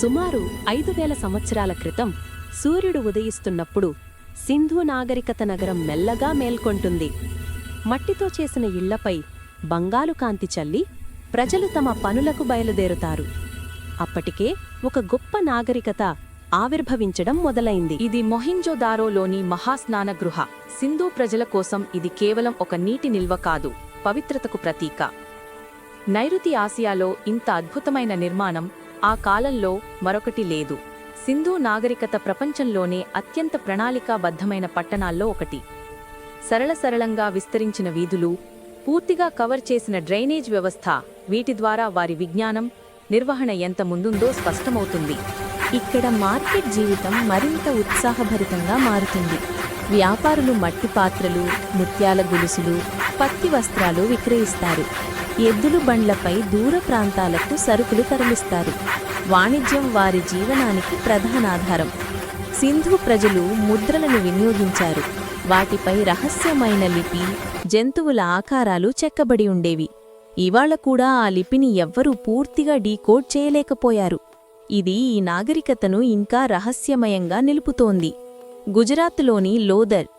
సుమారు 5000 సంవత్సరాల క్రితం సూర్యుడు ఉదయిస్తున్నప్పుడు సింధు నాగరికత నగరం మెల్లగా మేల్కొంటుంది. మట్టితో చేసిన ఇళ్లపై బంగారు కాంతి చల్లి ప్రజలు తమ పనులకు బయలుదేరుతారు. అప్పటికే ఒక గొప్ప నాగరికత ఆవిర్భవించడం మొదలైంది. ఇది మొహింజోదారోలోని మహాస్నానగృహ. సింధు ప్రజల కోసం ఇది కేవలం ఒక నీటి నిల్వ కాదు, పవిత్రతకు ప్రతీక. నైరుతి ఆసియాలో ఇంత అద్భుతమైన నిర్మాణం ఆ కాలంలో మరొకటి లేదు. సింధు నాగరికత ప్రపంచంలోనే అత్యంత ప్రణాళికాబద్ధమైన పట్టణాల్లో ఒకటి. సరళంగా విస్తరించిన వీధులు, పూర్తిగా కవర్ చేసిన డ్రైనేజ్ వ్యవస్థ, వీటి ద్వారా వారి విజ్ఞానం, నిర్వహణ ఎంత ముందుందో స్పష్టమవుతుంది. ఇక్కడ మార్కెట్ జీవితం మరింత ఉత్సాహభరితంగా మారుతుంది. వ్యాపారులు మట్టి పాత్రలు, ముత్యాల గొలుసులు, పత్తి వస్త్రాలు విక్రయిస్తారు. ఎద్దులు బండ్లపై దూర ప్రాంతాలకు సరుకులు తరలిస్తారు. వాణిజ్యం వారి జీవనానికి ప్రధానాధారం. సింధు ప్రజలు ముద్రలను వినియోగించారు. వాటిపై రహస్యమైన లిపి, జంతువుల ఆకారాలు చెక్కబడి ఉండేవి. ఇవాళ కూడా ఆ లిపిని ఎవ్వరూ పూర్తిగా డీకోడ్ చేయలేకపోయారు. ఇది ఈ నాగరికతను ఇంకా రహస్యమయంగా నిలుపుతోంది. గుజరాత్లోని లోదర్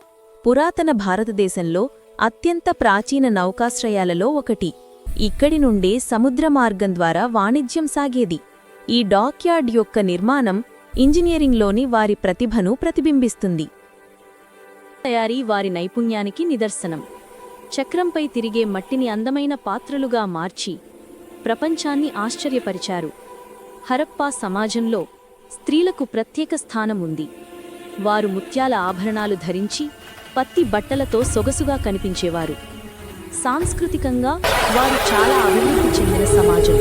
పురాతన భారతదేశంలో అత్యంత ప్రాచీన నౌకాశ్రయాలలో ఒకటి. ఇక్కడి నుండే సముద్ర మార్గం ద్వారా వాణిజ్యం సాగేది. ఈ డాక్యార్డ్ యొక్క నిర్మాణం ఇంజనీరింగ్లోని వారి ప్రతిభను ప్రతిబింబిస్తుంది. తయారీ వారి నైపుణ్యానికి నిదర్శనం. చక్రంపై తిరిగే మట్టిని అందమైన పాత్రలుగా మార్చి ప్రపంచాన్ని ఆశ్చర్యపరిచారు. హరప్పా సమాజంలో స్త్రీలకు ప్రత్యేక స్థానం ఉంది. వారు ముత్యాల ఆభరణాలు ధరించి పత్తి బట్టలతో సొగసుగా కనిపించేవారు. సాంస్కృతికంగా వారు చాలా అభివృద్ధి చెందిన సమాజం.